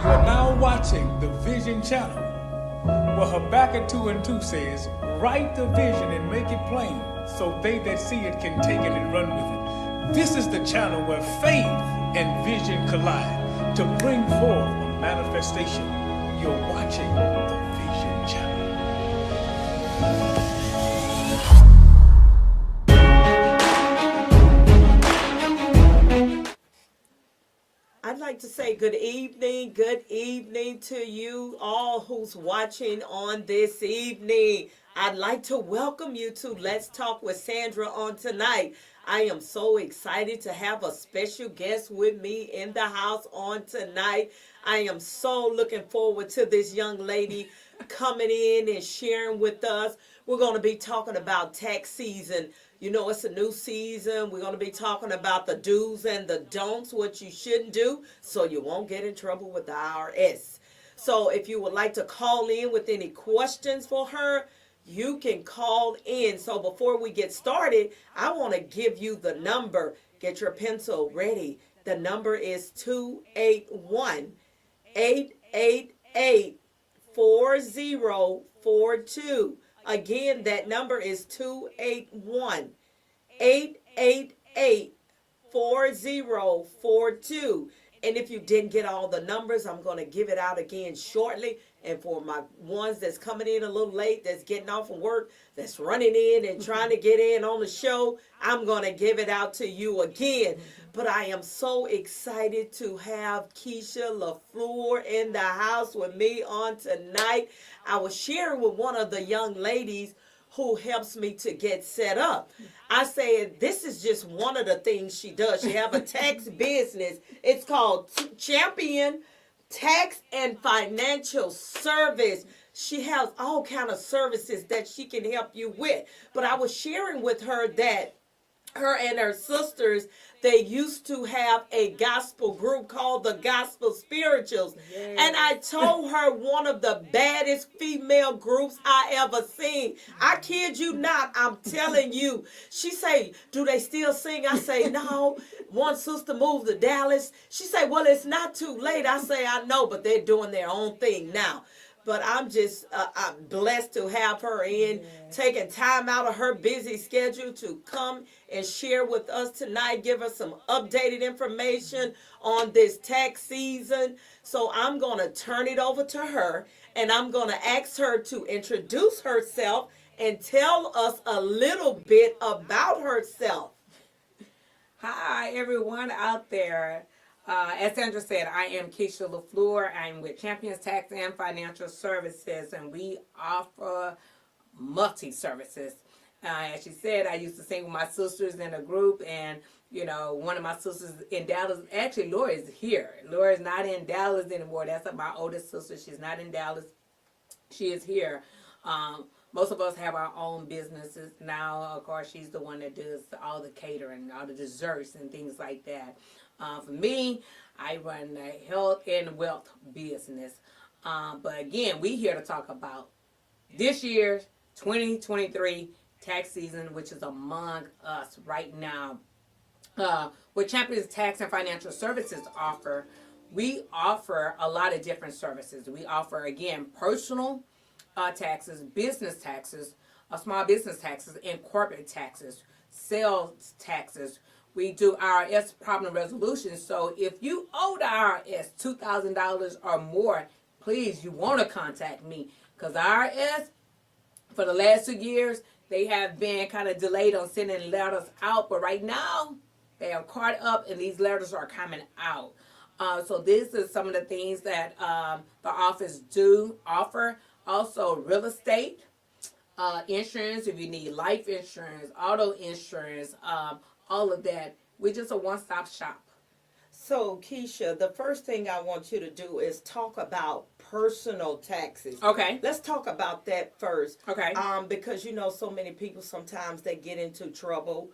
You are now watching the Vision channel, where Habakkuk 2 and 2 says, write the vision and make it plain, so they that see it can take it and run with it. This is the channel where faith and vision collide to bring forth a manifestation. You're watching the Vision channel. I'd like to say good evening to you all who's watching on this evening. I'd like to welcome you to Let's Talk with Sandra on tonight. I am so excited to have a special guest with me in the house on tonight. I am so looking forward to this young lady coming in and sharing with us. We're going to be talking about tax season. You know, it's a new season. We're going to be talking about the do's and the don'ts, what you shouldn't do, so you won't get in trouble with the IRS. So if you would like to call in with any questions for her, you can call in. So before we get started, I want to give you the number. Get your pencil ready. The number is 281-888-4042. Again, that number is 281-888-4042. And if you didn't get all the numbers, I'm going to give it out again shortly. And for my ones that's coming in a little late, that's getting off of work, that's running in and trying to get in on the show, I'm going to give it out to you again. But I am so excited to have Keisha LaFleur in the house with me on tonight. I was sharing with one of the young ladies who helps me to get set up. I said, this is just one of the things she does. She have a tax business. It's called Champion Tax and Financial Service. She has all kind of services that she can help you with. But I was sharing with her that her and her sisters, they used to have a gospel group called the Gospel Spirituals. Yes. And I told her one of the baddest female groups I ever seen. I kid you not, I'm telling you. She say, do they still sing? I say, no. One sister moved to Dallas. She say, well, it's not too late. I say, I know, but they're doing their own thing now. But I'm just I'm blessed to have her in, taking time out of her busy schedule to come and share with us tonight, give us some updated information on this tax season. So I'm going to turn it over to her, and I'm going to ask her to introduce herself and tell us a little bit about herself. Hi, everyone out there. As Sandra said, I am Keisha LaFleur. I'm with Champions Tax and Financial Services, and we offer multi-services. As she said, I used to sing with my sisters in a group, and, you know, one of my sisters in Dallas, actually, Laura is here. Laura is not in Dallas anymore. That's my oldest sister. She's not in Dallas. She is here. Most of us have our own businesses now. Of course, she's the one that does all the catering, all the desserts and things like that. For me, I run the health and wealth business. But again, we're here to talk about this year's 2023 tax season, which is among us right now. What Champions Tax and Financial Services offer, we offer a lot of different services. We offer, again, personal taxes, business taxes, small business taxes, and corporate taxes, sales taxes. We do IRS problem resolution. So if you owe the IRS $2,000 or more, please, you want to contact me. Because IRS, for the last 2 years, they have been kind of delayed on sending letters out. But right now, they are caught up and these letters are coming out. So this is some of the things that the office do offer. Also, real estate, insurance, if you need life insurance, auto insurance, all of that. We're just a one-stop shop. So, Keisha, the first thing I want you to do is talk about personal taxes. Okay. Let's talk about that first. Okay. Because, you know, so many people sometimes they get into trouble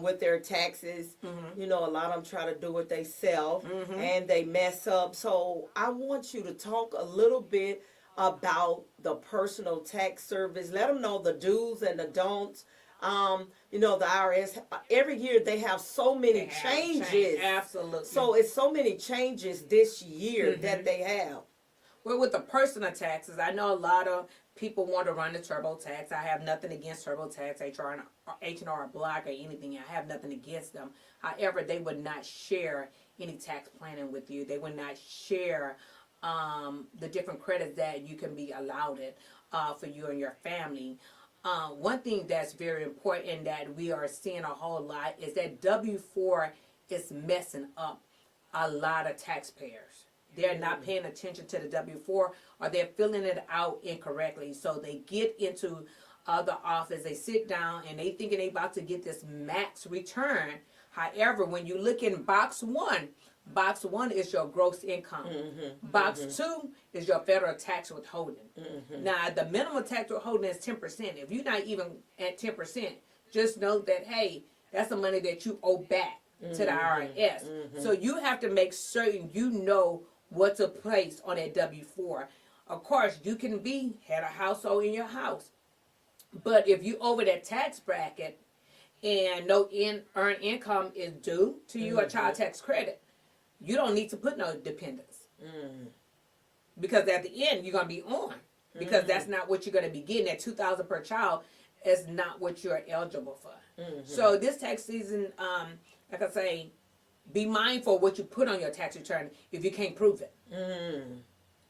with their taxes. You know, a lot of them try to do it themselves and they mess up. So I want you to talk a little bit about the personal tax service. Let them know the do's and the don'ts. You know, the IRS, every year they have so many They have changes. changed. Absolutely. So it's so many changes this year that they have. Well, with the personal taxes, I know a lot of people want to run the TurboTax. I have nothing against TurboTax, H&R Block, or anything. I have nothing against them. However, they would not share any tax planning with you. They would not share the different credits that you can be allowed for you and your family. One thing that's very important that we are seeing a whole lot is that W-4 is messing up a lot of taxpayers. They're not paying attention to the W-4, or they're filling it out incorrectly. So they get into the office, they sit down, and they thinking they about to get this max return. However, when you look in box one is your gross income. Box 2 is your federal tax withholding. Now, the minimum tax withholding is 10%. If you're not even at 10%, just know that, hey, that's the money that you owe back to the IRS. So you have to make certain you know what to place on that W-4. Of course, you can be head of household in your house. But if you over that tax bracket and no earned income is due to you, a child tax credit, you don't need to put no dependents. Because at the end, you're going to be on. Because that's not what you're going to be getting. That $2,000 per child is not what you're eligible for. So this tax season, like I say, be mindful of what you put on your tax return if you can't prove it.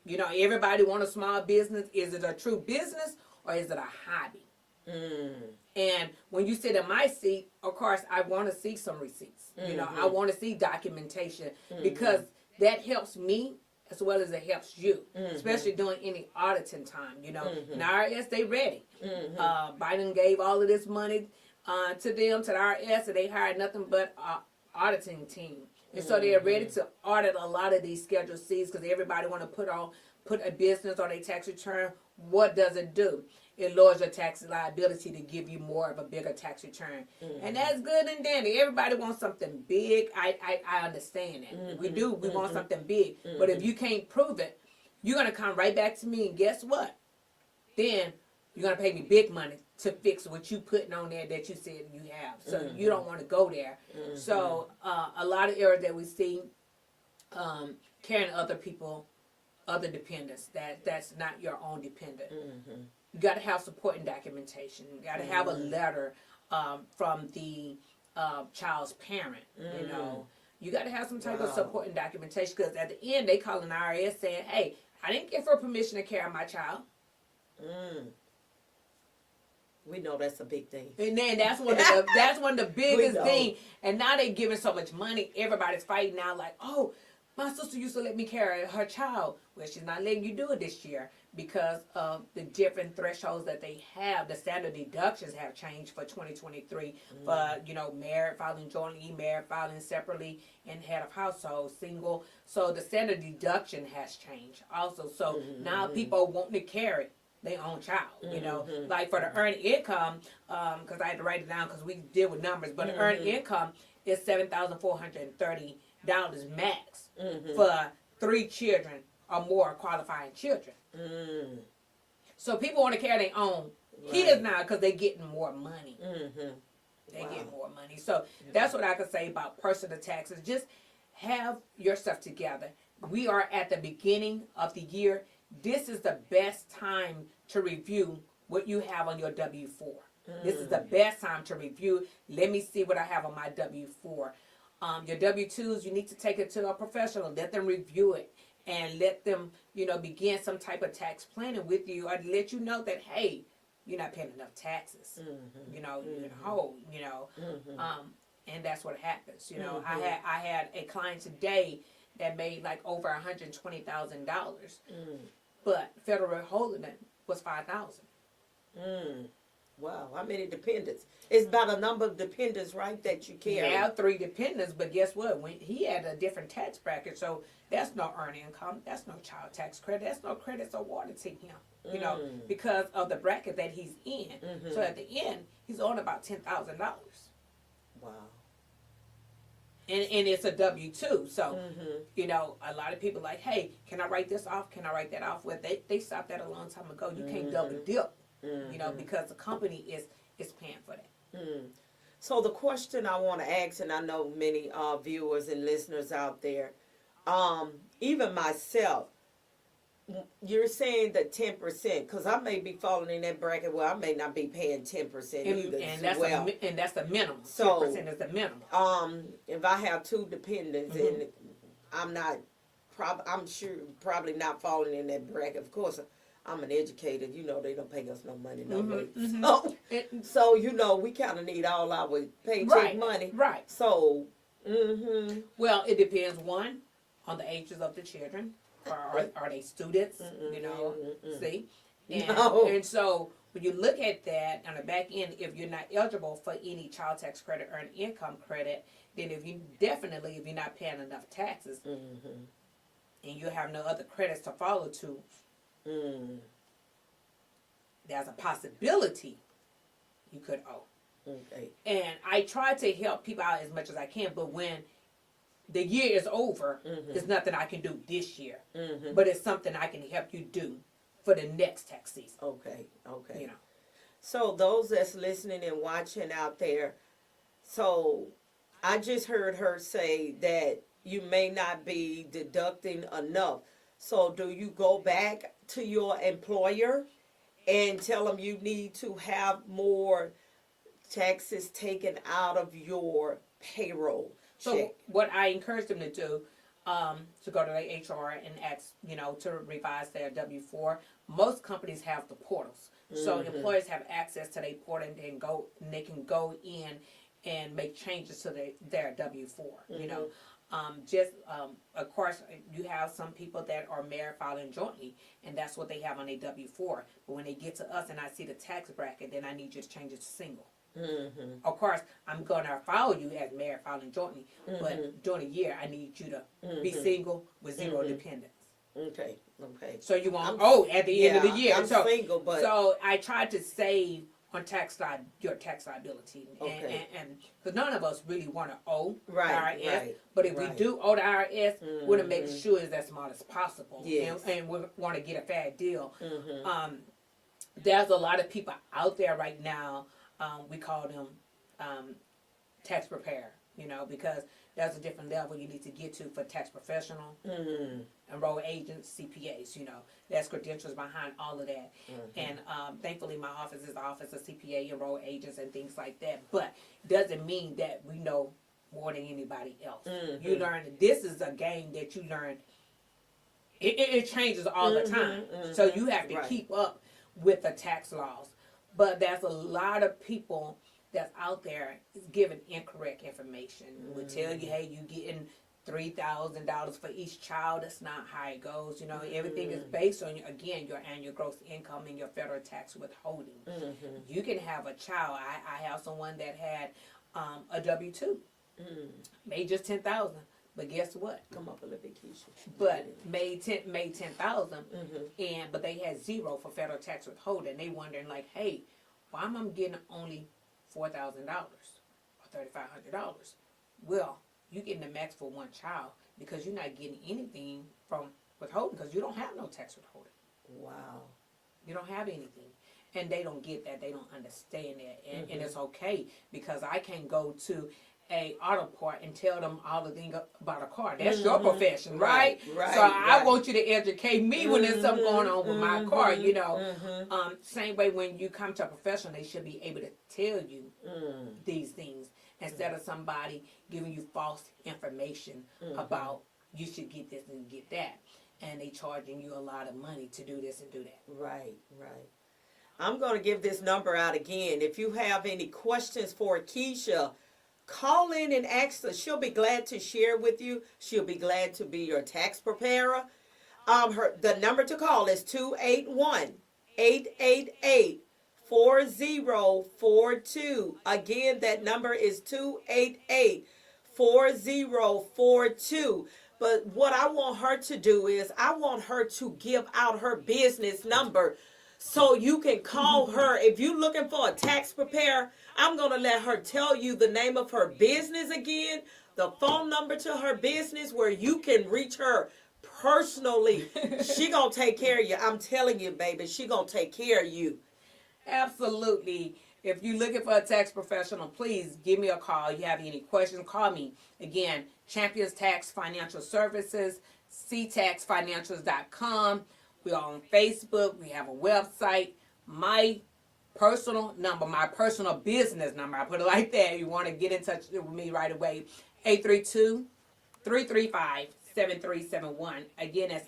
You know, everybody want a small business. Is it a true business or is it a hobby? And when you sit in my seat, of course, I want to see some receipts. You know, I want to see documentation because that helps me as well as it helps you, especially during any auditing time. You know, and the IRS, they ready. Biden gave all of this money to them, to the IRS, and they hired nothing but auditing team. And so they're ready to audit a lot of these Schedule Cs because everybody want to put a business on their tax return. What does it do? It lowers your tax liability to give you more of a bigger tax return. And that's good and dandy. Everybody wants something big. I understand that. We do. We want something big. But if you can't prove it, you're going to come right back to me and guess what? Then you're going to pay me big money to fix what you putting on there that you said you have. So you don't want to go there. So a lot of errors that we see, carrying other people, other dependents, that's not your own dependent. You got to have supporting documentation. You got to have a letter from the child's parent. You know, you got to have some type of supporting documentation because at the end they call an IRS saying, "Hey, I didn't give her permission to carry my child." We know that's a big thing. And then that's one of the biggest things. And now they giving so much money. Everybody's fighting now like, "Oh, my sister used to let me carry her child." Well, she's not letting you do it this year because of the different thresholds that they have. The standard deductions have changed for 2023 for, you know, married filing jointly, married filing separately, and head of household, single. So the standard deduction has changed also. So now people want to carry their own child, you know. Like for the earned income, because I had to write it down because we deal with numbers, but the earned income is $7,430 max for 3 children or more qualifying children. So people want to carry their own kids now because they're getting more money. They get more money. So that's what I could say about personal taxes. Just have your stuff together. We are at the beginning of the year. This is the best time to review what you have on your W-4. This is the best time to review. Let me see what I have on my W-4. Your W-2s, you need to take it to a professional. Let them review it and let them, you know, begin some type of tax planning with you or let you know that, hey, you're not paying enough taxes. You know, you're in a hole, you know. And that's what happens. You know, I had a client today that made like over $120,000. But federal withholding was $5,000. Wow, how many dependents? It's about a number of dependents, right, that you carry. Now 3 dependents, but guess what? When he had a different tax bracket, so that's no earned income, that's no child tax credit, that's no credits awarded to him, you know, because of the bracket that he's in. So at the end, he's on about $10,000. Wow. And it's a W-2, so, you know, a lot of people like, hey, can I write this off? Can I write that off? Well, they stopped that a long time ago. You can't double dip, you know, because the company is paying for that. So the question I want to ask, and I know many viewers and listeners out there, even myself, you're saying that 10%, because I may be falling in that bracket where I may not be paying 10% either. And that's well. and that's the minimum. So 10% is the minimum. If I have two dependents and I'm not, I'm sure probably not falling in that bracket. Of course, I'm an educator. You know, they don't pay us no money, no way. So you know, we kind of need all our paycheck money. Right. So, well, it depends, one, on the ages of the children. Are they students? You know, see? And so when you look at that on the back end, if you're not eligible for any child tax credit or an income credit, then if you're not paying enough taxes and you have no other credits to follow to, there's a possibility you could owe. Okay. And I try to help people out as much as I can, but when the year is over, there's nothing I can do this year. But it's something I can help you do for the next tax season. Okay. You know. So those that's listening and watching out there, so I just heard her say that you may not be deducting enough. So do you go back to your employer and tell them you need to have more taxes taken out of your payroll? So what I encourage them to do, to go to their HR and ask, to revise their W-4. Most companies have the portals, so employers have access to their portal and they can go in and make changes to their W-4. Of course, you have some people that are married filing jointly, and that's what they have on their W-4. But when they get to us and I see the tax bracket, then I need you to change it to single. Of course, I'm going to file you as married filing jointly, but during a year, I need you to be single with zero dependents. Okay. So you won't at the end of the year. I'm single, but so I tried to save on your tax liability, and because none of us really want to owe the IRS, but if we do owe the IRS, we want to make sure it's as smart as possible, and we want to get a fair deal. There's a lot of people out there right now. We call them tax preparer, because there's a different level you need to get to for tax professional, enrolled agents, CPAs, there's credentials behind all of that. And thankfully my office is the office of CPA, enrolled agents and things like that, but doesn't mean that we know more than anybody else. You learn, this is a game that you learn, it changes all the time, so you have to keep up with the tax laws. But there's a lot of people that's out there giving incorrect information. Will tell you, hey, you getting $3,000 for each child. That's not how it goes. Everything is based on, again, your annual gross income and your federal tax withholding. You can have a child. I have someone that had a W-2, made just $10,000. But guess what? Come up a little bit, Keisha. But made 10,000, but they had zero for federal tax withholding. They wondering like, hey, why am I getting only $4,000 or $3,500? Well, you getting the max for one child because you're not getting anything from withholding because you don't have no tax withholding. Wow. You don't have anything. And they don't get that. They don't understand that. And it's okay because I can go to a auto part and tell them all the things about a car. That's your profession, right? So I want you to educate me when there's something going on with my car, Same way when you come to a professional, they should be able to tell you these things instead of somebody giving you false information about you should get this and get that. And they charging you a lot of money to do this and do that. Right. I'm going to give this number out again. If you have any questions for Keisha, call in and ask her. She'll be glad to share with you. She'll be glad to be your tax preparer. The number to call is 281-888-4042. Again, that number is 288-4042. But what I want her to do is I want her to give out her business number so you can call her. If you're looking for a tax preparer, I'm going to let her tell you the name of her business again, the phone number to her business where you can reach her personally. She going to take care of you. I'm telling you, baby, she going to take care of you. Absolutely. if you're looking for a tax professional, please give me a call. You have any questions, call me. Again, Champions Tax Financial Services, ctaxfinancials.com. We're on Facebook. We have a website. My personal number, my personal business number, I put it like that. You want to get in touch with me right away, 832-335-7371. Again, that's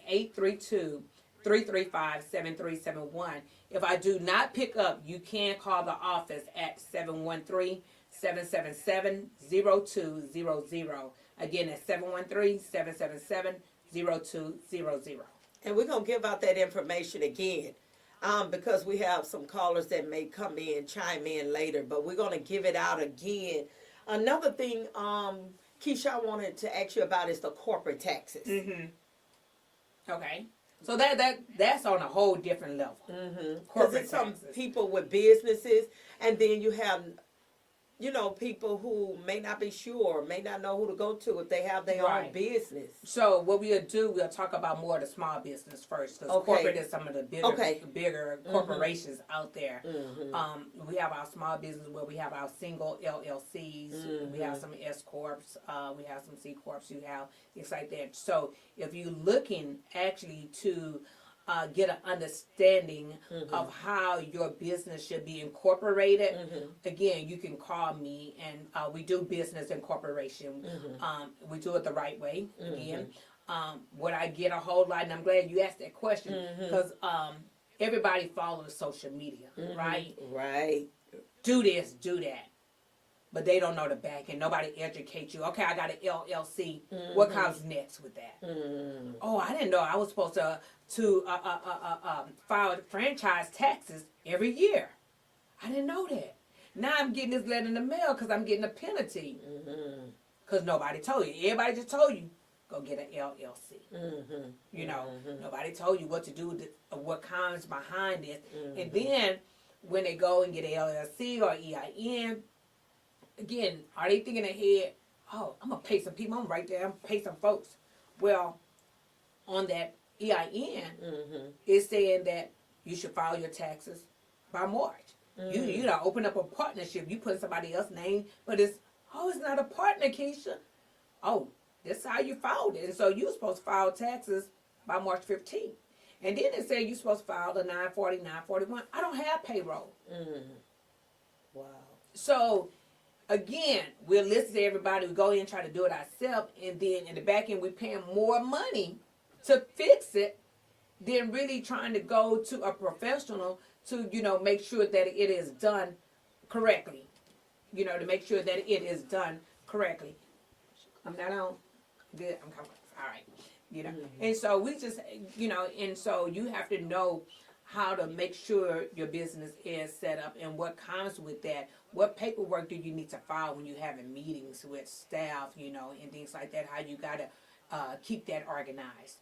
832-335-7371. If I do not pick up, you can call the office at 713-777-0200. Again, that's 713-777-0200. And we're going to give out that information again. Because we have some callers that may come in, chime in later, but we're going to give it out again. Another thing, Keisha, I wanted to ask you about is the corporate taxes. Okay. So that's on a whole different level. Corporate some people with businesses, and then you have, people who may not be sure, may not know who to go to if they have their own business. So what we'll do, we'll talk about more of the small business first, because corporate is some of the bigger corporations out there. We have our small business where we have our single LLCs, we have some S corps, we have some C corps, you have things like that. So if you're looking actually to get an understanding of how your business should be incorporated, again, you can call me, and we do business incorporation. We do it the right way. Again, what I get a whole lot, and I'm glad you asked that question, because everybody follows social media, right? Right. Do this, do that. But they don't know the back end. Nobody educates you. Okay, I got an LLC. What comes next with that? Oh, I didn't know I was supposed to file franchise taxes every year. I didn't know that. Now I'm getting this letter in the mail because I'm getting a penalty. Because nobody told you. Everybody just told you, go get an LLC. Nobody told you what to do, what comes behind it. And then when they go and get an LLC or EIN, again, are they thinking ahead, oh, I'm going to pay some people, I'm going to write there, I'm going to pay some folks. Well, on that EIN, it's saying that you should file your taxes by March. You don't open up a partnership, you put somebody else's name, but it's not a partner, Keisha. Oh, that's how you filed it. And so you're supposed to file taxes by March 15th. And then it said you're supposed to file the 940, 941. I don't have payroll. Wow. So, again, we'll listen to everybody. We go in and try to do it ourselves, and then in the back end, we're paying more money to fix it than really trying to go to a professional to, make sure that it is done correctly. To make sure that it is done correctly. I'm not on. Good. I'm coming. All right. And so we just, and so you have to know how to make sure your business is set up and what comes with that. What paperwork do you need to file when you're having meetings with staff, and things like that, how you got to keep that organized.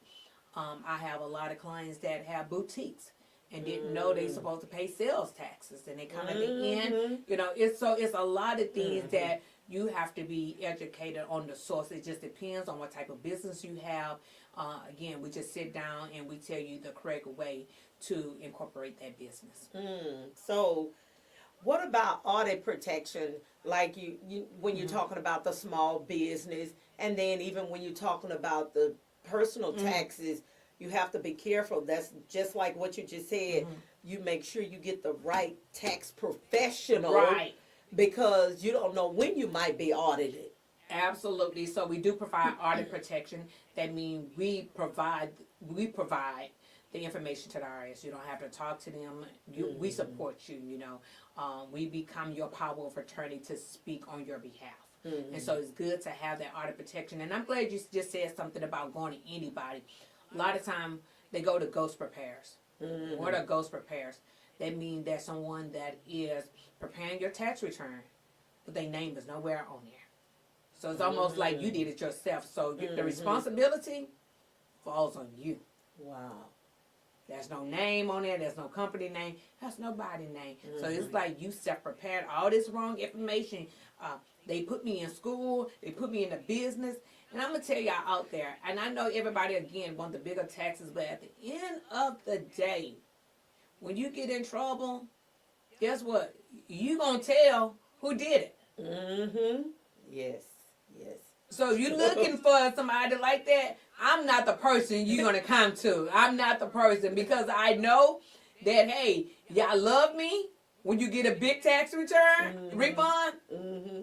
I have a lot of clients that have boutiques and didn't know they're supposed to pay sales taxes, and they come at the end. It's a lot of things that you have to be educated on the source. It just depends on what type of business you have. Again, we just sit down and we tell you the correct way to incorporate that business. So, what about audit protection? Like you when you're talking about the small business, and then even when you're talking about the personal taxes, you have to be careful. That's just like what you just said. You make sure you get the right tax professional, right? Because you don't know when you might be audited. Absolutely. So we do provide audit protection. That means we provide the information to the IRS. You don't have to talk to them. We support you. We become your power of attorney to speak on your behalf. And so it's good to have that audit protection. And I'm glad you just said something about going to anybody. A lot of time they go to ghost preparers. What are ghost preparers? That means that someone that is preparing your tax return, but their name is nowhere on there. So it's almost like you did it yourself. So the responsibility falls on you. Wow. There's no name on there. There's no company name. There's nobody's name. So it's like you self-prepared all this wrong information. They put me in school. They put me in the business. And I'm going to tell y'all out there, and I know everybody, again, want the bigger taxes, but at the end of the day, when you get in trouble, guess what? You gonna tell who did it. Mm-hmm. Yes. Yes. So if you're looking for somebody like that, I'm not the person you're gonna come to. I'm not the person because I know that hey, y'all love me when you get a big tax return refund,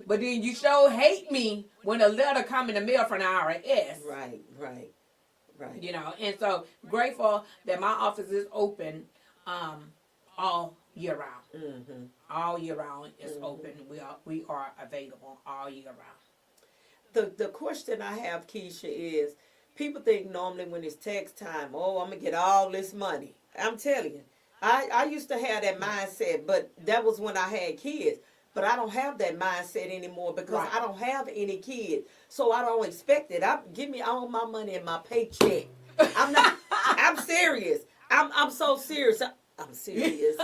but then you sure hate me when a letter come in the mail from the IRS. Right. Right. Right. You know, and so grateful that my office is open all year round. Mm-hmm. All year round is open. We are available all year round. The question I have, Keisha, is people think normally when it's tax time, oh, I'm gonna get all this money. I'm telling you, I used to have that mindset, but that was when I had kids. But I don't have that mindset anymore because Right. I don't have any kids, so I don't expect it. Give me all my money in my paycheck. I'm not. I'm serious. I'm so serious. I'm serious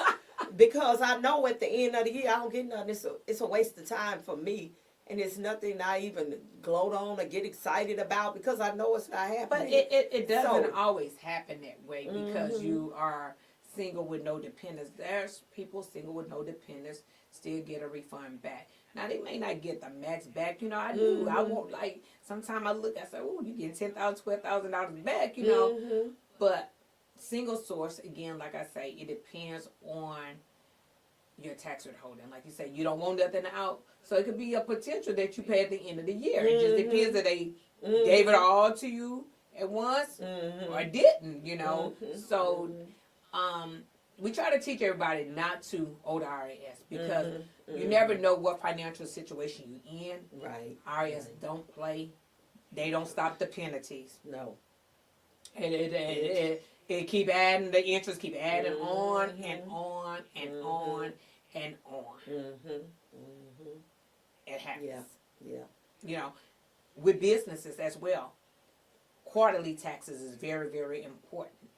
because I know at the end of the year I don't get nothing. It's a waste of time for me. And it's nothing I even gloat on or get excited about because I know it's not happening. But it doesn't So- always happen that way because you are single with no dependents. There's people single with no dependents still get a refund back. Now they may not get the max back. You know, I do. I won't like. Sometimes I look. I say, "Oh, you get $10,000, $12,000 back." You know, but single source again, like I say, it depends on your tax withholding. Like you say, you don't want nothing out. So it could be a potential that you pay at the end of the year. It just depends if they gave it all to you at once or didn't, you know. So we try to teach everybody not to owe the IRS because you never know what financial situation you're in. Right. IRS don't play. They don't stop the penalties. No. And it keep adding, the interest keep adding on and on and on and on. It happens. Yeah. Yeah. You know, with businesses as well, quarterly taxes is very, very important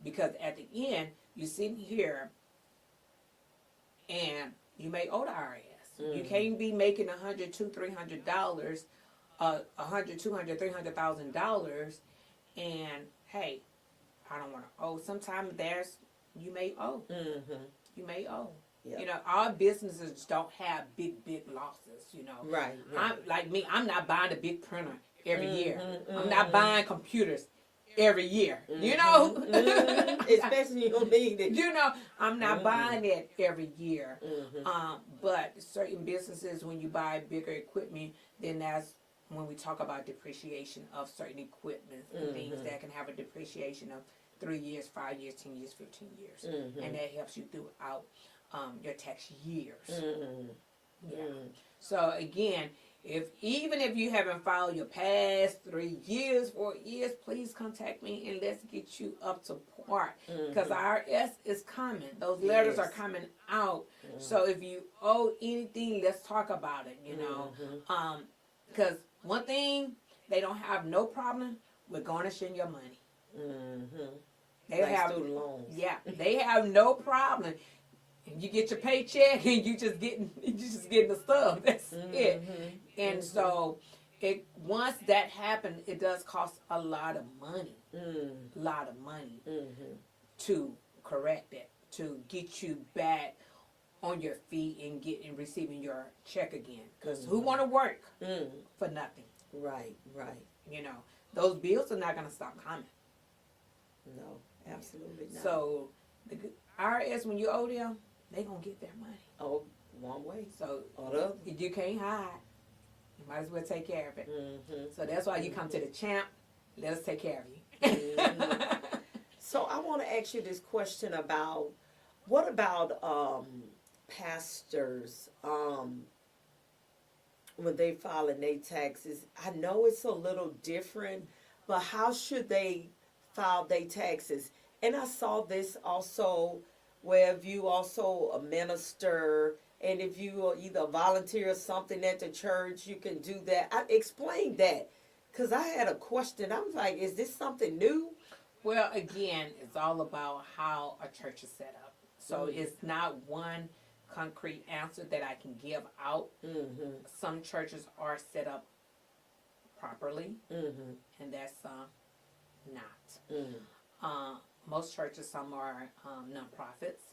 because at the end, you're sitting here and you may owe the IRS. You can't be making $100, $200, $300, $100, $200, $300,000, and hey, I don't want to owe. Sometimes you may owe. You may owe. Yep. You know, our businesses don't have big losses, you know. Right. I'm not buying a big printer every year. I'm not buying computers every year. You know? Especially you don't need it. You know, I'm not buying it every year. But certain businesses, when you buy bigger equipment, then that's when we talk about depreciation of certain equipment and things that can have a depreciation of 3 years, 5 years, 10 years, 15 years. And that helps you throughout your tax years. Yeah. So again, even if you haven't filed your past 3 years, 4 years, please contact me and let's get you up to par. Because IRS is coming. Those letters are coming out. So if you owe anything, let's talk about it, you know. Because one thing, they don't have no problem with garnishing your money. They Like have student loans. Yeah, they have no problem. You get your paycheck and you just getting the stuff. That's it. And so once that happens, it does cost a lot of money. To correct it, to get you back on your feet and receiving your check again. Because who want to work for nothing? Right. You know, those bills are not going to stop coming. No, absolutely not. So the IRS, when you owe them, they going to get their money. Oh, one way. So Or the other. you can't hide. You might as well take care of it. So that's why you come to the champ. Let us take care of you. So I want to ask you this question about, what about pastors when they filing their taxes? I know it's a little different, but how should they file their taxes? And I saw this also where if you also a minister and if you are either volunteer or something at the church, you can do that. I explained that because I had a question. I was like, is this something new? Well, again, it's all about how a church is set up. So it's not one concrete answer that I can give out. Some churches are set up properly, and that's not. Most churches, some are nonprofits.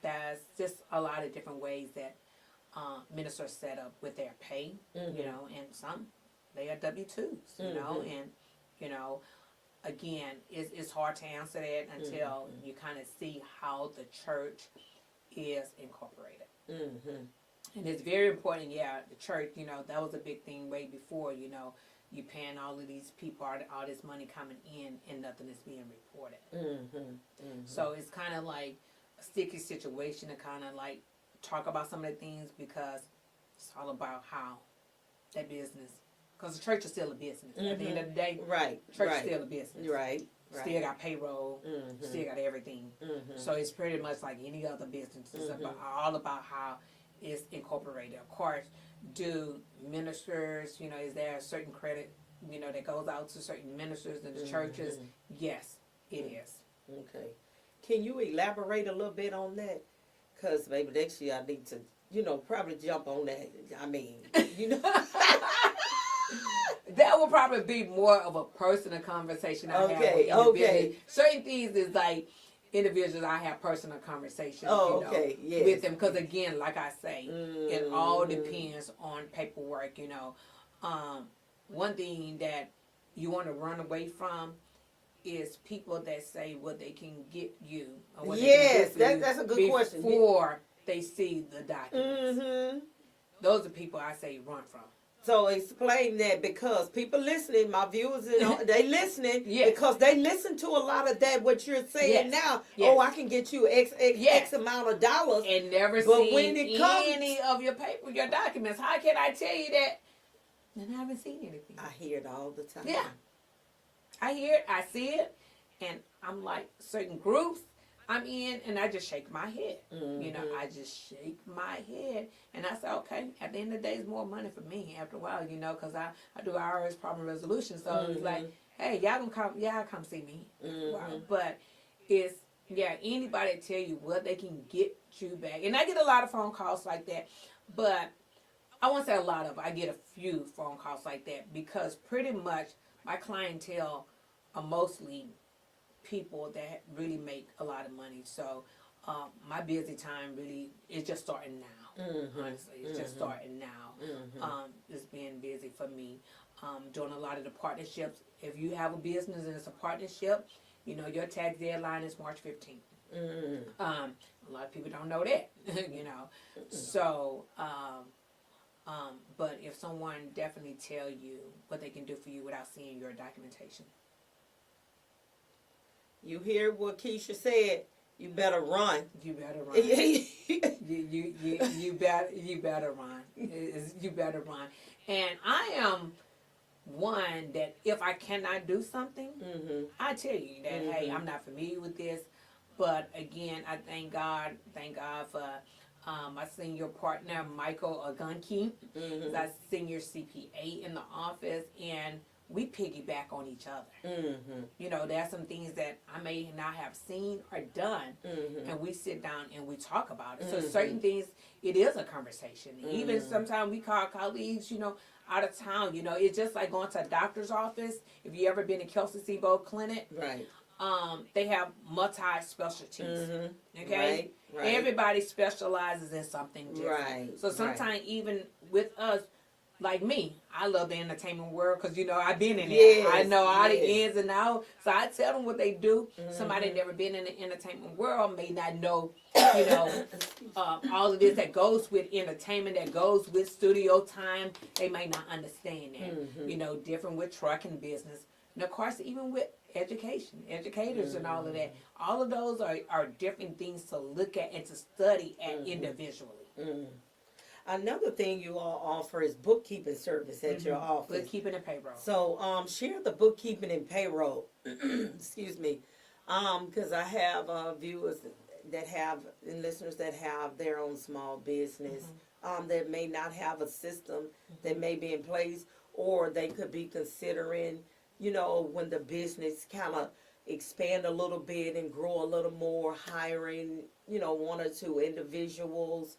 There's just a lot of different ways that ministers set up with their pay, you know, and some they are W-2s, you know, and you know, again, it's hard to answer that until you kind of see how the church is incorporated. And it's very important, the church, you know, that was a big thing way before, you know, you paying all of these people, all this money coming in, and nothing is being reported. So it's kind of like a sticky situation to kind of like talk about some of the things, because it's all about how that business, because the church is still a business. At the end of the day, church is still a business. Still got payroll, still got everything. So it's pretty much like any other business. It's all about how it's incorporated. Of course, do ministers, you know, is there a certain credit, you know, that goes out to certain ministers in the churches? Yes, it is. Okay. Can you elaborate a little bit on that? Because maybe next year I need to, you know, probably jump on that. I mean, you know. That will probably be more of a personal conversation I have with individuals. Certain things is like individuals I have personal conversations with them. Because again, like I say, it all depends on paperwork, you know. One thing that you want to run away from is people that say what they can get you. Or what that's a good question. Before they see the documents. Those are people I say run from. So explain that, because people listening, my viewers, they listening because they listen to a lot of that, what you're saying now. Oh, I can get you X amount of dollars. And never seen any of your paper, your documents. How can I tell you that? And I haven't seen anything. I hear it all the time. Yeah. I hear it, I see it, and I'm like, certain groups I'm in, and I just shake my head. You know, I just shake my head. And I say, okay, at the end of the day, it's more money for me after a while, you know, because I do IRS problem resolution. So it's like, hey, y'all come see me. But it's, anybody tell you what they can get you back. And I get a lot of phone calls like that. But I won't say a lot of, I get a few phone calls like that, because pretty much my clientele are mostly people that really make a lot of money. So my busy time really is just starting now. Honestly, it's just starting now. It's being busy for me. Doing a lot of the partnerships. If you have a business and it's a partnership, you know, your tax deadline is March 15th. A lot of people don't know that, you know. So, but if someone definitely tell you what they can do for you without seeing your documentation. You hear what Keisha said? You better run. You better run. you better run. You better run. And I am one that if I cannot do something, I tell you that hey, I'm not familiar with this. But again, I thank God for my senior partner Michael Agunki, my senior CPA in the office, and we piggyback on each other. You know, there's some things that I may not have seen or done, and we sit down and we talk about it. So certain things, it is a conversation. Even sometimes we call colleagues, you know, out of town. You know, it's just like going to a doctor's office. If you ever been to Kelsey Sebo Clinic, they have multi-specialties. Okay? Right. Everybody specializes in something different. So sometimes even with us, like me, I love the entertainment world because, you know, I've been in it. I know all the ins and outs. So I tell them what they do. Somebody never been in the entertainment world may not know, you know, all of this that goes with entertainment, that goes with studio time. They may not understand that. You know, different with trucking business. And of course, even with education, educators and all of that. All of those are different things to look at and to study at individually. Another thing you all offer is bookkeeping service at your office. Bookkeeping and payroll. So, share the bookkeeping and payroll. Excuse me. Because I have viewers that have, and listeners that have their own small business that may not have a system that may be in place, or they could be considering, you know, when the business kind of expand a little bit and grow a little more, hiring, you know, one or two individuals.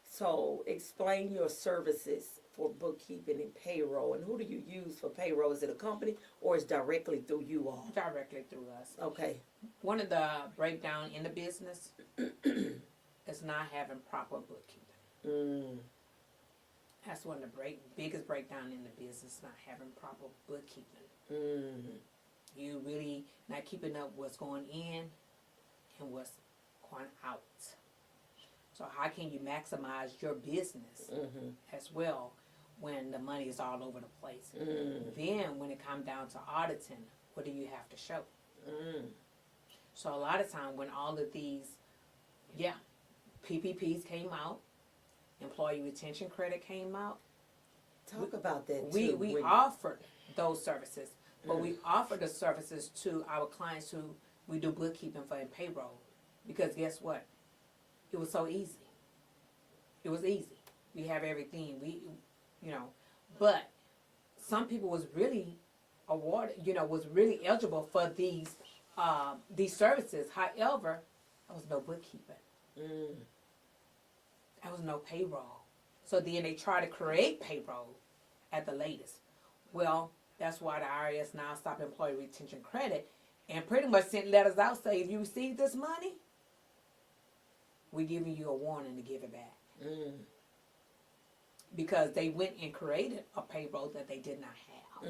So explain your services for bookkeeping and payroll, and who do you use for payroll? Is it a company or is directly through you all? Directly through us. Okay. One of the breakdown in the business is not having proper bookkeeping. Mm. That's one of the biggest breakdown in the business, not having proper bookkeeping. Mm. You really not keeping up what's going in and what's going out. So how can you maximize your business as well when the money is all over the place? Then when it comes down to auditing, what do you have to show? So a lot of time when all of these, PPPs came out, employee retention credit came out. Talk about that too. We offered those services, but we offer the services to our clients who we do bookkeeping for and payroll, because guess what? It was so easy. It was easy. We have everything. But some people was really awarded, was really eligible for these services. However, there was no bookkeeping. There was no payroll. So then they try to create payroll at the latest. Well, that's why the IRS now stopped employee retention credit and pretty much sent letters out saying, if you receive this money, we're giving you a warning to give it back. Because they went and created a payroll that they did not have.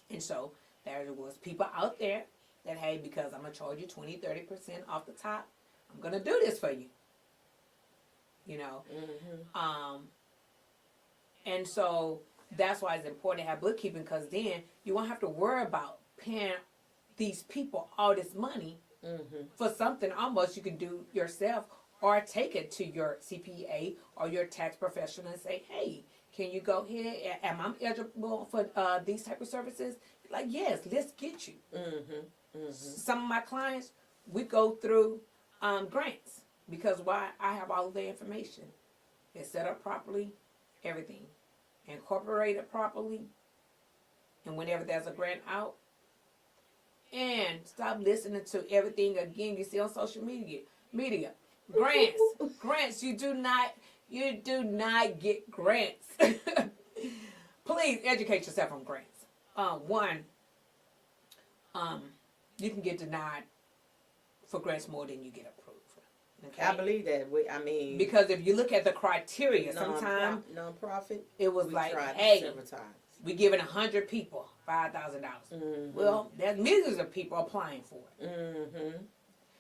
And so there was people out there that, hey, because I'm going to charge you 20-30% off the top, I'm going to do this for you. And so that's why it's important to have bookkeeping, because then you won't have to worry about paying these people all this money for something almost you can do yourself, or take it to your CPA or your tax professional and say, hey, can you go ahead, am I eligible for these type of services? Like, yes, let's get you. Some of my clients, we go through grants, because why? I have all of the information. It's set up properly, everything. Incorporated properly, and whenever there's a grant out, and stop listening to everything again you see on social media. Grants, you do not get grants. Please educate yourself on grants. You can get denied for grants more than you get approved. Okay? I believe that. Because if you look at the criteria, sometimes nonprofit, it was we like, tried hey, several times. we giving 100 people $5,000. Well, there's millions of people applying for it.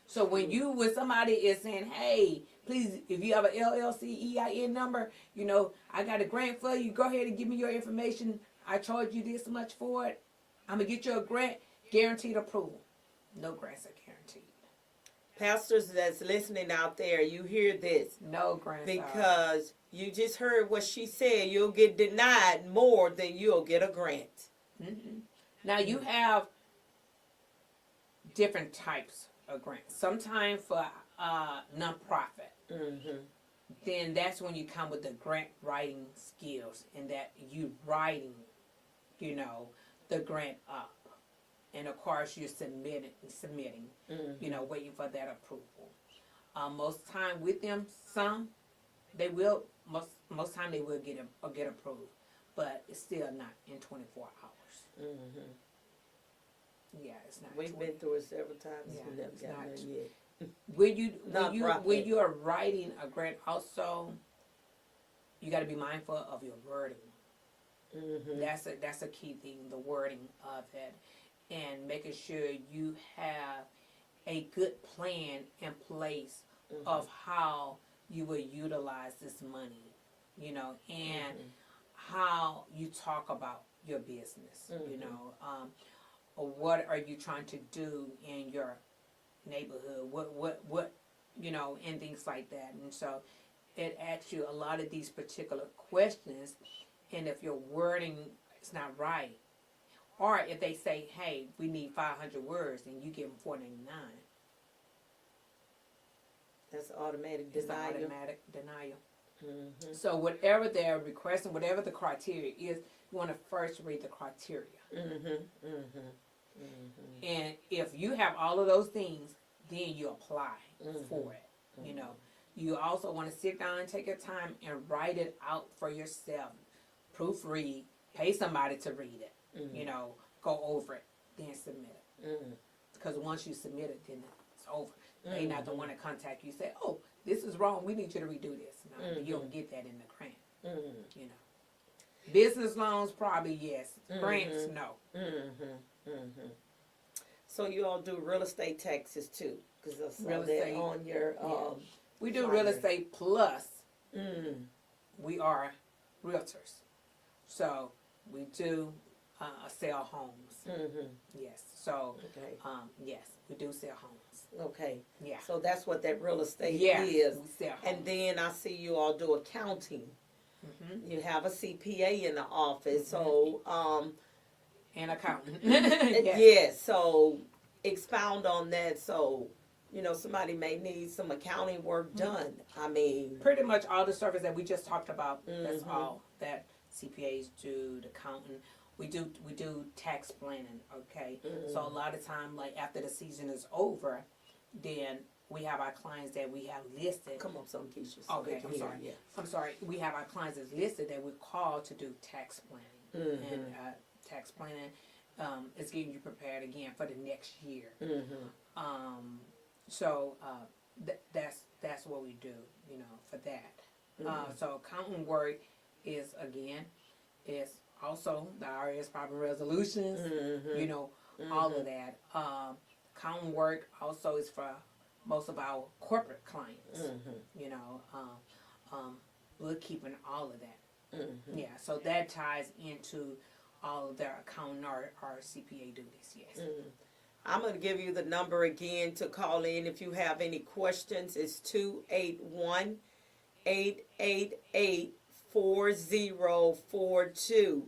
So when somebody is saying, hey, please, if you have an LLC EIN number, I got a grant for you, go ahead and give me your information. I charge you this much for it. I'm going to get you a grant, guaranteed approval. No grants are guaranteed. Pastors that's listening out there, you hear this. No grants. Because you just heard what she said. You'll get denied more than you'll get a grant. Now, you have different types of grants. Sometimes for nonprofit. Then that's when you come with the grant writing skills, and that you writing, the grant up. And of course, you're submitting, waiting for that approval. Most time with them, most time they will get approved, but it's still not in 24 hours. Yeah, it's not. We've been through it several times. Yeah, We never got none yet. When you are writing a grant, also, you got to be mindful of your wording. That's a key thing, the wording of it. And making sure you have a good plan in place of how you will utilize this money, and how you talk about your business, or what are you trying to do in your neighborhood, what and things like that. And so it asks you a lot of these particular questions, and if your wording is not right, or if they say, hey, we need 500 words, and you give them 499. That's automatic It's denial. an automatic denial. So whatever they're requesting, whatever the criteria is, you want to first read the criteria. And if you have all of those things, then you apply for it. You also want to sit down and take your time and write it out for yourself. Proofread, pay somebody to read it, go over it, then submit it. Because once you submit it, then it's over. They not the one to contact you say, oh, this is wrong, we need you to redo this. No, you don't get that in the grant. Business loans, probably yes. Grants, no. So you all do real estate taxes too? Because I saw Real that estate, on your we do flyer. real estate plus we are realtors. So we do sell homes. Yes. So Okay. yes, we do sell homes. Okay. Yeah. So that's what that real estate Yeah. is. We sell homes. And then I see you all do accounting. You have a CPA in the office. So And accountant. yes. So expound on that. So somebody may need some accounting work done. I mean, Pretty much all the service that we just talked about. That's all that CPAs do. The accountant. We do tax planning. Okay. So a lot of time, like after the season is over, then we have our clients that we have listed. come on, some Keisha. So Okay, they can I'm hear sorry. you. I'm sorry. We have our clients that's listed that we call to do tax planning. And tax planning is getting you prepared again for the next year. So that's what we do, for that. So accounting work is also the IRS problem resolutions, all of that. Accounting work also is for most of our corporate clients, bookkeeping, all of that. Yeah, so that ties into all of their accounting or CPA duties, yes. I'm going to give you the number again to call in if you have any questions. It's 281-888-4042.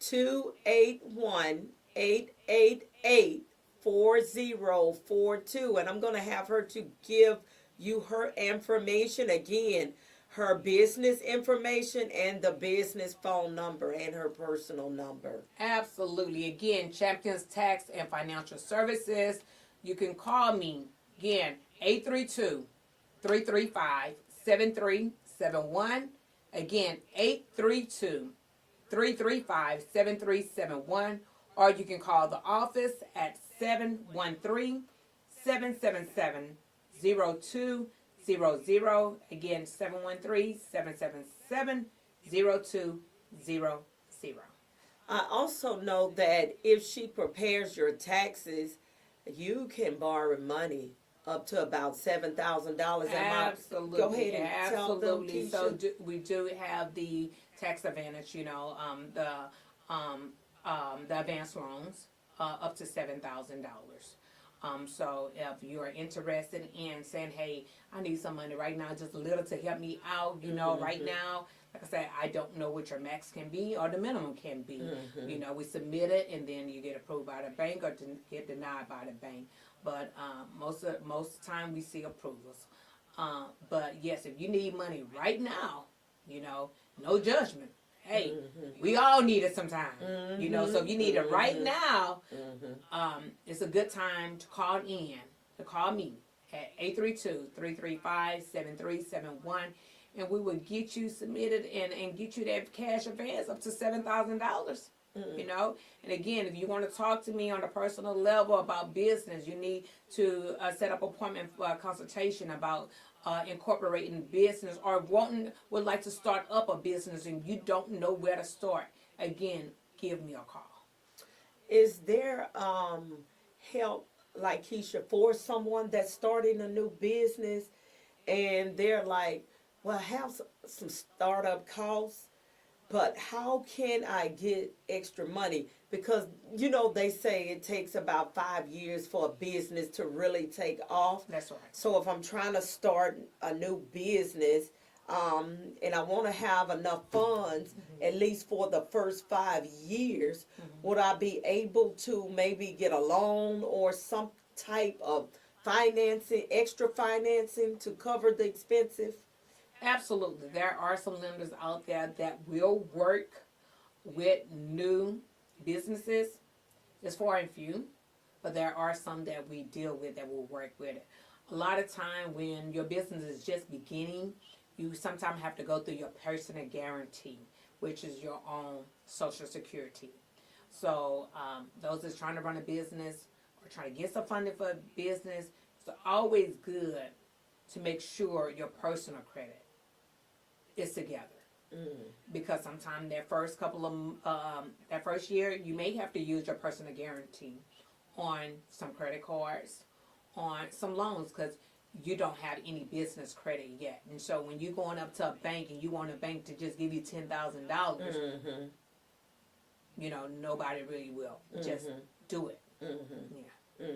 281-888-4042. And I'm going to have her to give you her information again, her business information and the business phone number and her personal number. Absolutely. Again, Champions Tax and Financial Services. You can call me, again, 832-335-7371. Again, 832-335-7371. Or you can call the office at 713-777-0200. Again, 713-777-0200. I also know that if she prepares your taxes, you can borrow money up to about $7,000. Absolutely. Go ahead and tell them, Absolutely. Keisha. So we do have the tax advantage, the advance loans up to $7,000. So if you're interested in saying, hey, I need some money right now, just a little to help me out, right now, like I said, I don't know what your max can be or the minimum can be. We submit it and then you get approved by the bank or get denied by the bank. But most of the time we see approvals. But yes, if you need money right now, no judgment. Hey, we all need it sometime. So if you need it right now, it's a good time to call me at 832-335-7371. And we will get you submitted and get you that cash advance up to $7,000. And again, if you want to talk to me on a personal level about business, you need to set up an appointment for a consultation about incorporating business or would like to start up a business and you don't know where to start. Again, give me a call. Is there help, like Keisha, for someone that's starting a new business and they're like, well, I have some startup costs, but how can I get extra money? Because, they say it takes about 5 years for a business to really take off. That's right. So if I'm trying to start a new business, and I want to have enough funds, at least for the first 5 years, would I be able to maybe get a loan or some type of financing, extra financing to cover the expenses? Absolutely. There are some lenders out there that will work with new businesses. It's far and few, but there are some that we deal with that will work with it. A lot of time when your business is just beginning, you sometimes have to go through your personal guarantee, which is your own Social Security. So those that's trying to run a business or trying to get some funding for a business, it's always good to make sure your personal credit is together. Because sometimes that first couple of that first year, you may have to use your personal guarantee on some credit cards, on some loans, because you don't have any business credit yet. And so when you're going up to a bank and you want a bank to just give you $10,000, you know, nobody really will. Just do it. Yeah.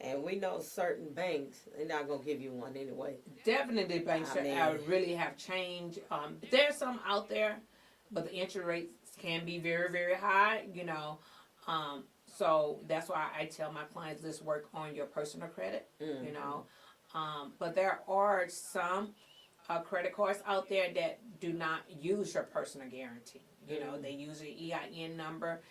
And we know certain banks, they're not going to give you one anyway. Definitely banks really have changed. There's some out there, but the interest rates can be very, very high, you know. So that's why I tell my clients, let's work on your personal credit, you know. But there are some credit cards out there that do not use your personal guarantee. You know, they use an EIN number.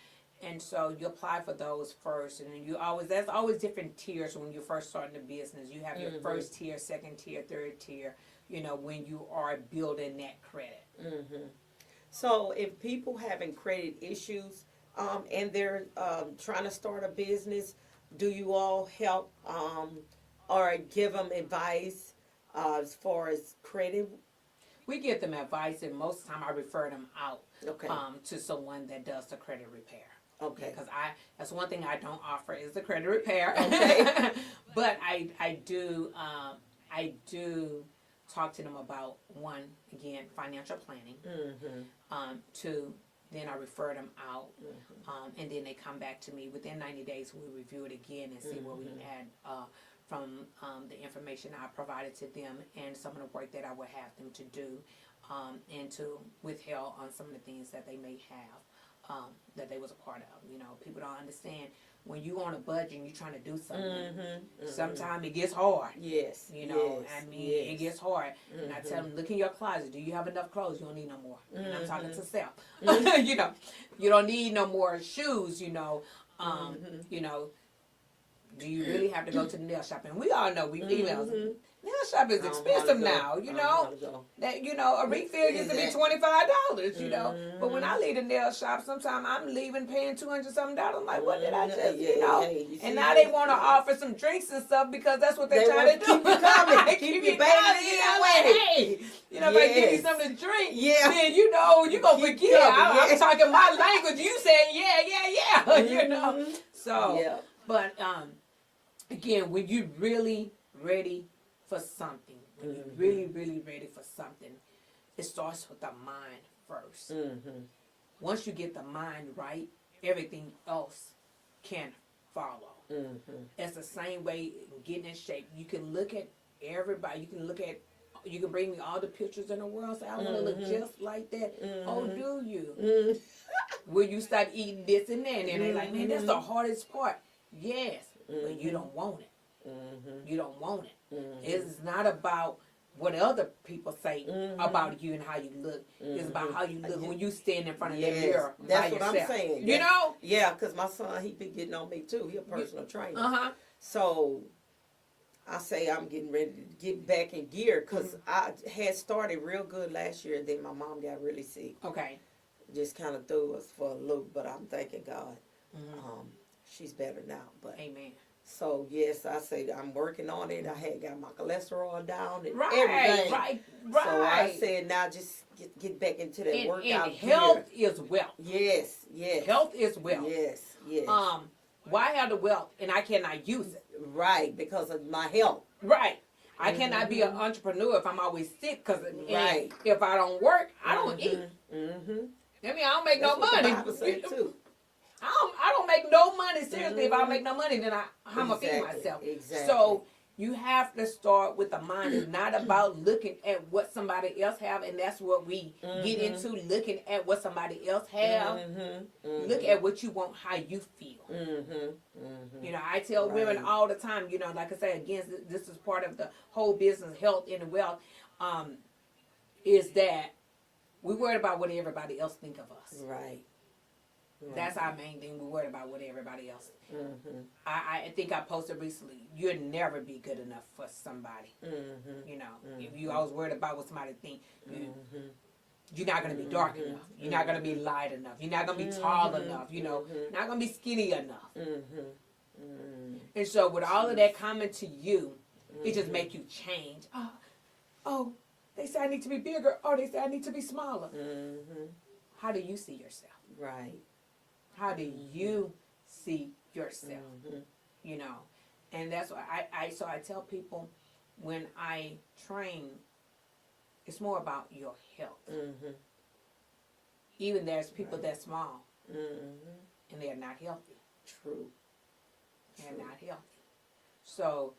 And so you apply for those first, and then there's always different tiers when you're first starting a business. You have your first tier, second tier, third tier, you know, when you are building that credit. So if people having credit issues and they're trying to start a business, do you all help or give them advice as far as credit? We give them advice, and most of the time I refer them out Okay. to someone that does the credit repair. Okay. Because that's one thing I don't offer is the credit repair. Okay. But I do talk to them about, one, again, financial planning. Two, then I refer them out, and then they come back to me within 90 days. We review it again and see what we can add from the information I provided to them and some of the work that I would have them to do, and to withhold on some of the things that they may have. That they was a part of. You know, people don't understand when you on a budget and you're trying to do something. Sometimes it gets hard. Yes. You know, yes, I mean, it gets hard. And I tell them, look in your closet. Do you have enough clothes? You don't need no more. And I'm talking to self. You know, you don't need no more shoes. You know, you know. Do you really have to go to the nail shop? And we all know emails. Nail shop is expensive now, you know. That a refill used to be $25, you know. But when I leave the nail shop, sometimes I'm leaving paying $200-something. I'm like, what did I just, you know? And now they want to offer some drinks and stuff because that's what they're trying to do. Keep you coming. Keep you coming. You know, like, hey, you know, if I give you something to drink, then you know you're gonna forget. I'm talking my language. You saying yeah. You know. So, but again, when you really ready for something, when you're really, really ready for something, it starts with the mind first. Once you get the mind right, everything else can follow. It's the same way getting in shape. You can look at everybody. You can bring me all the pictures in the world and say, I want to look just like that. Oh, do you? Will you start eating this and that? And they're like, man, that's the hardest part. Yes, but you don't want it. You don't want it. It's not about what other people say about you and how you look. It's about how you look when you stand in front of the mirror That's by what yourself. I'm saying. You know? Yeah, because my son, he be getting on me too. He a personal trainer. So I say I'm getting ready to get back in gear because I had started real good last year. Then my mom got really sick. Okay. Just kind of threw us for a loop, but I'm thanking God. She's better now. But Amen. so yes, I say I'm working on it. I had got my cholesterol down and Right. So I said now just get back into that workout. And health is wealth. Yes. Health is wealth. Yes. Why have the wealth and I cannot use it? Right, because of my health. Right. I cannot be an entrepreneur if I'm always sick. Because if I don't work, I don't eat. I mean, I don't make no money. That's what the Bible say too. I don't make no money. Seriously, if I don't make no money, then I'm going to feed myself. Exactly. So you have to start with the mind. It's not about looking at what somebody else have, and that's what we get into, looking at what somebody else have. Look at what you want, how you feel. You know, I tell women all the time, you know, like I say, again, this is part of the whole business, health and wealth, is that we worried about what everybody else think of us. Right. That's our main thing. We're worried about what everybody else. Mm-hmm. I think I posted recently. You'll never be good enough for somebody. Mm-hmm. You know, if you always worried about what somebody think, Mm-hmm. you're not gonna be dark enough. You're not gonna be light enough. You're not gonna be tall enough. You know, not gonna be skinny enough. And so, with all of that coming to you, it just make you change. Oh, they say I need to be bigger. Oh, they say I need to be smaller. How do you see yourself? Right. How do you see yourself? You know, and that's why I tell people when I train, it's more about your health. Even there's people that's small and they're not healthy. True. They're not healthy. So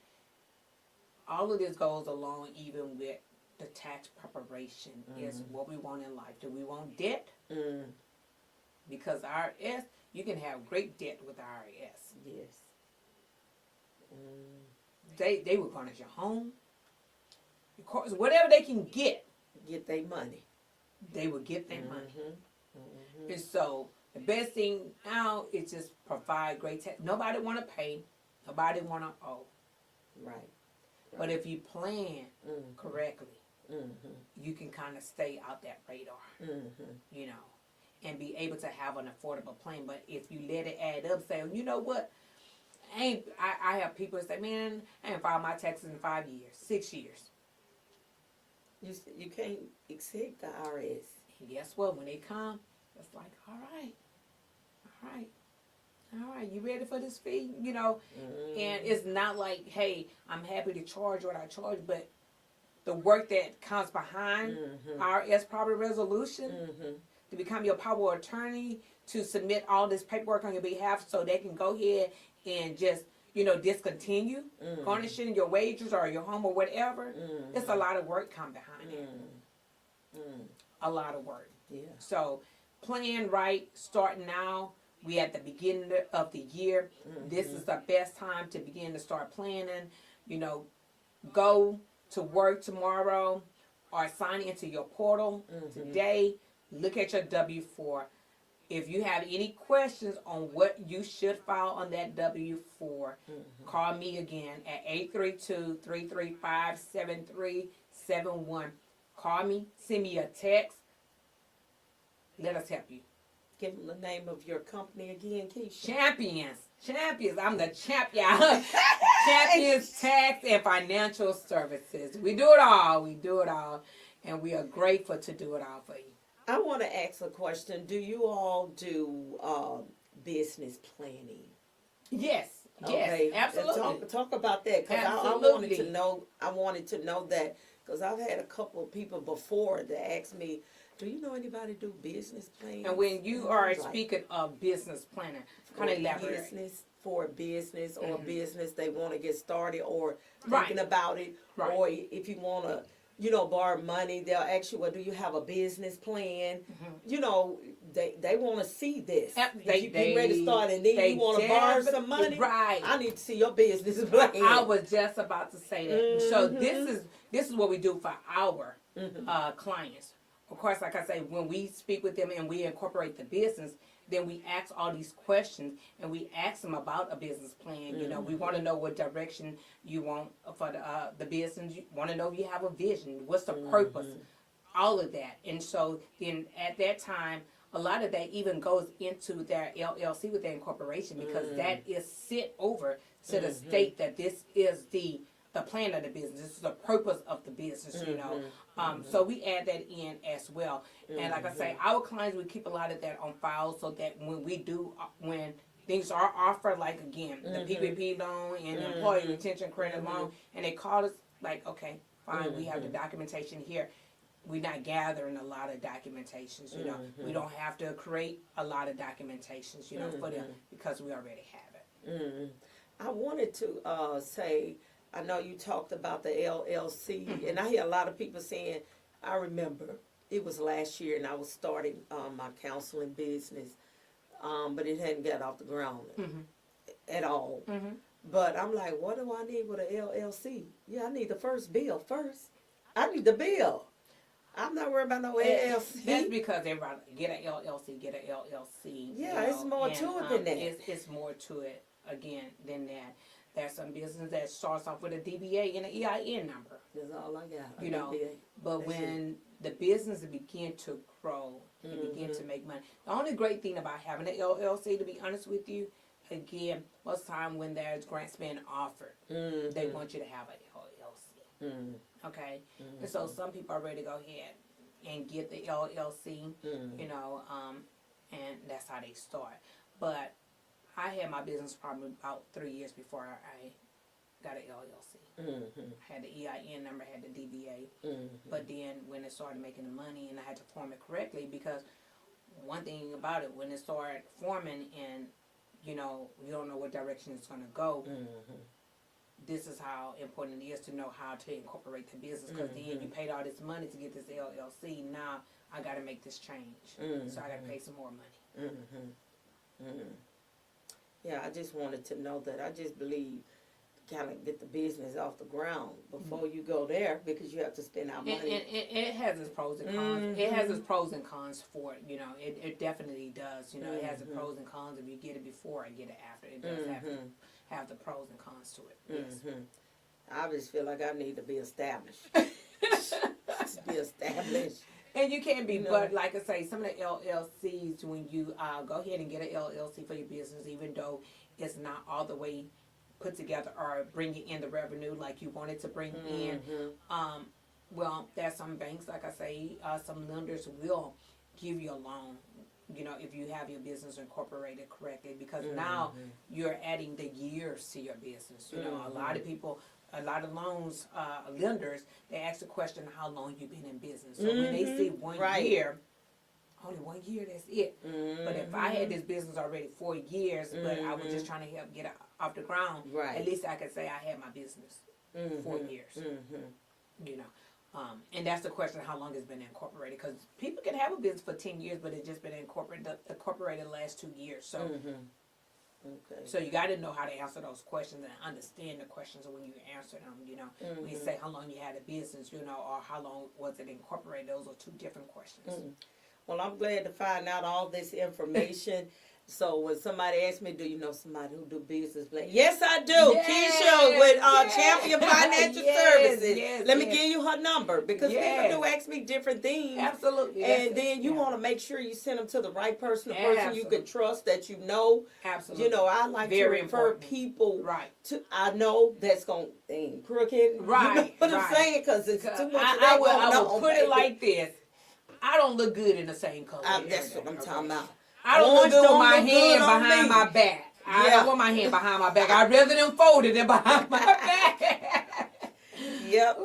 all of this goes along even with the tax preparation is what we want in life. Do we want debt? Because IRS, you can have great debt with IRS. Yes. They will garnish your home. Of course, whatever they can get their money. They will get their money. And so the best thing now is just provide great tax. Nobody want to pay. Nobody want to owe. Right. But if you plan correctly, you can kind of stay out that radar, you know, and be able to have an affordable plan. But if you let it add up, say, you know what, I have people say, man, I ain't filed my taxes in 5 years, 6 years. You can't accept the IRS. And guess what? When they come, it's like, all right, you ready for this fee? You know, and it's not like, hey, I'm happy to charge what I charge, but the work that comes behind IRS property resolution to become your power of attorney, to submit all this paperwork on your behalf so they can go ahead and just, you know, discontinue garnishing your wages or your home or whatever. It's a lot of work come behind it. A lot of work. Yeah. So plan right, start now. We at the beginning of the year. This is the best time to begin to start planning. You know, go to work tomorrow or sign into your portal today. Look at your W-4. If you have any questions on what you should file on that W-4, call me again at 832-335-7371. Call me, send me a text. Let us help you. Give them the name of your company again, Keisha. Champions. I'm the champion. Champions Tax and Financial Services. We do it all. And we are grateful to do it all for you. I want to ask a question. Do you all do business planning? Yes. Okay. Absolutely. Talk about that, because I wanted to know that, because I've had a couple of people before that asked me, do you know anybody do business planning? And when you are speaking of business planning, kind of elaborate. Business, for a business or business they want to get started or thinking about it, or if you want to, you know, borrow money, they'll ask you, well, do you have a business plan? You know, they want to see this. If you get ready to start and then you want to borrow some money, I need to see your business plan. I was just about to say that. So this is what we do for our clients. Of course, like I say, when we speak with them and we incorporate the business, then we ask all these questions and we ask them about a business plan. You know, we want to know what direction you want for the business. You want to know if you have a vision. What's the purpose? All of that. And so then at that time, a lot of that even goes into their LLC with their incorporation, because that is sent over to the state that this is the plan of the business. This is the purpose of the business, you know. So we add that in as well. And like I say, our clients, we keep a lot of that on file so that when things are offered, like again, the PPP loan and the employee retention credit loan, and they call us like, okay, fine, we have the documentation here. We're not gathering a lot of documentations, you know. We don't have to create a lot of documentations, you know, for them, because we already have it. I wanted to say, I know you talked about the LLC, and I hear a lot of people saying, I remember it was last year and I was starting my counseling business, but it hadn't got off the ground at all. But I'm like, what do I need with an LLC? Yeah, I need the first bill first. I need the bill. I'm not worried about no That's LLC. because everybody get an LLC, get an LLC. Yeah, it's more to it than that. It's more to it again than that. There's some business that starts off with a DBA and an EIN number. That's all I got. You know, but That's when the business begin to grow and begin to make money, the only great thing about having an LLC, to be honest with you, again, most of the time when there's grants being offered, they want you to have an LLC. Okay, and so some people are ready to go ahead and get the LLC, you know, and that's how they start. But I had my business probably about 3 years before I got an LLC. I had the EIN number, had the DBA, but then when it started making the money, and I had to form it correctly, because one thing about it, when it started forming and you know you don't know what direction it's going to go. This is how important it is to know how to incorporate the business, because then you paid all this money to get this LLC. Now I got to make this change, so I got to pay some more money. Yeah, I just wanted to know that. I just believe kind of get the business off the ground before you go there, because you have to spend our money. It has its pros and cons. It has its pros and cons for it. You know, it definitely does. You know, it has the pros and cons. If you get it before or get it after, it does have the pros and cons to it. Yes. I just feel like I need to be established. Just be established. And you can be, but like I say, some of the LLCs, when you go ahead and get an LLC for your business, even though it's not all the way put together or bringing in the revenue like you wanted to bring in, well, there's some banks, like I say, some lenders will give you a loan, you know, if you have your business incorporated correctly, because now you're adding the years to your business. You know, a lot of people, a lot of loans, lenders, they ask the question, how long you been in business. So when they see 1 year, only 1 year, that's it. But if I had this business already 4 years, but I was just trying to help get it off the ground, at least I could say I had my business 4 years. You know, and that's the question, how long it's been incorporated, because people can have a business for 10 years, but it's just been incorporated the last 2 years. So so you got to know how to answer those questions and understand the questions when you answer them. You know, when you say how long you had a business, you know, or how long was it incorporated, those are two different questions. Well, I'm glad to find out all this information. So when somebody asks me, do you know somebody who do business plan? Yes, I do. Keisha with Champion Financial Services. Let me give you her number, because people do ask me different things. Absolutely. And then you want to make sure you send them to the right person, the person you can trust, that you know. Absolutely. You know, I like to refer people to, I know that's going to be crooked. Right. You know what I'm saying? Because it's too much of that I going will put it like this. I don't look good in the same color. That's what I'm talking about. I don't look good with my hand behind my back. I don't want my hand behind my back. I'd rather them folded than behind my back. Yep.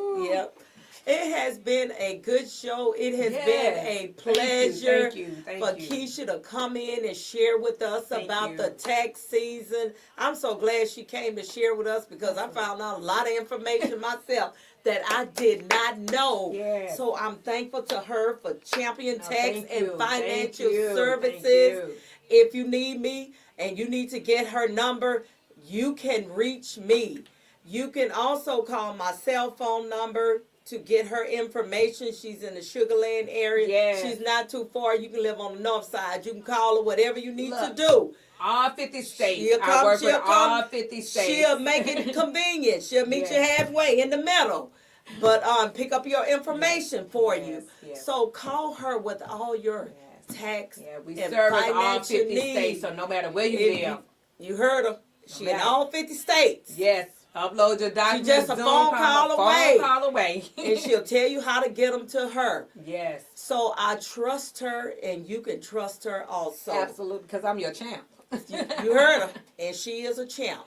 It has been a good show. It has been a pleasure for Keisha to come in and share with us about the tax season. I'm so glad she came to share with us, because I found out a lot of information myself that I did not know. So I'm thankful to her for Champion Tax and Financial Services. If you need me and you need to get her number, you can reach me. You can also call my cell phone number to get her information. She's in the Sugar Land area. She's not too far. You can live on the north side. You can call her whatever you need to do. All 50 states. I work with all 50 states. She'll make it convenient. She'll meet you halfway in the middle. But pick up your information for you. So call her with all your tax we and service financial all 50 needs. States, so no matter where you live. You heard her. She in all 50 states. Yes. Upload your documents. She's just a phone call away. And she'll tell you how to get them to her. Yes. So I trust her, and you can trust her also. Absolutely, because I'm your champ. You heard her, and she is a champ.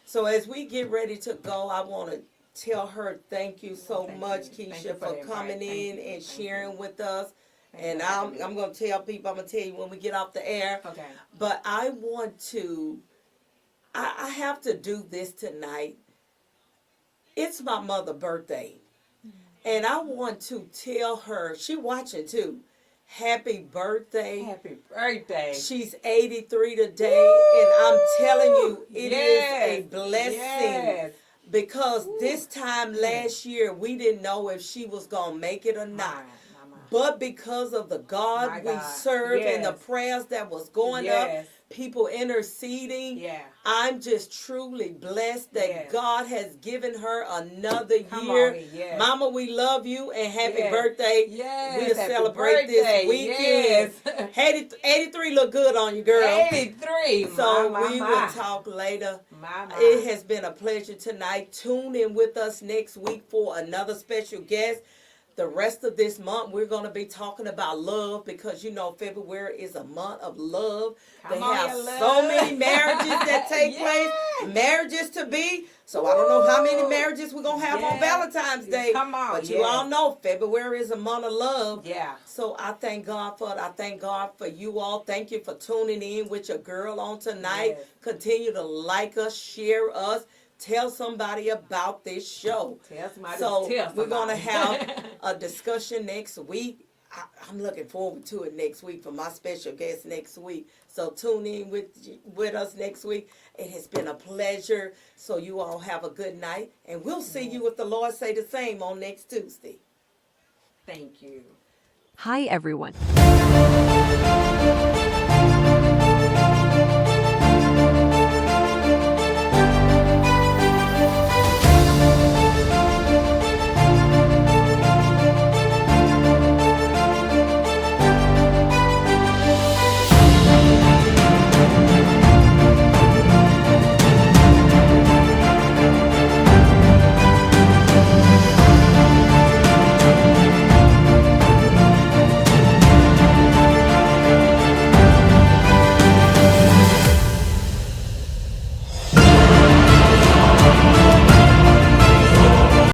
So as we get ready to go, I want to tell her thank you so much, Keisha, for coming in and sharing with us. And I'm going to tell people, I'm going to tell you when we get off the air. Okay. But I want to, I have to do this tonight. It's my mother's birthday. And I want to tell her, she watching too, happy birthday. Happy birthday. She's 83 today. Woo! And I'm telling you, it is a blessing because this time last year we didn't know if she was going to make it or not. But because of the God we serve and the prayers that was going up, people interceding, I'm just truly blessed that God has given her another year. Mama, we love you and happy birthday. We'll celebrate this weekend. 83 look good on you, girl. 83. So we will talk later. It has been a pleasure tonight. Tune in with us next week for another special guest. The rest of this month, we're going to be talking about love because, you know, February is a month of love. They have so many marriages that take place, marriages to be. So I don't know how many marriages we're going to have on Valentine's Day. But you all know February is a month of love. So I thank God for it. I thank God for you all. Thank you for tuning in with your girl on tonight. Continue to like us, share us. Tell somebody about this show. We're going to have a discussion next week. I'm looking forward to it next week for my special guest next week. So tune in with us next week. It has been a pleasure. So you all have a good night. And we'll see you if the Lord say the same on next Tuesday. Thank you. Hi, everyone.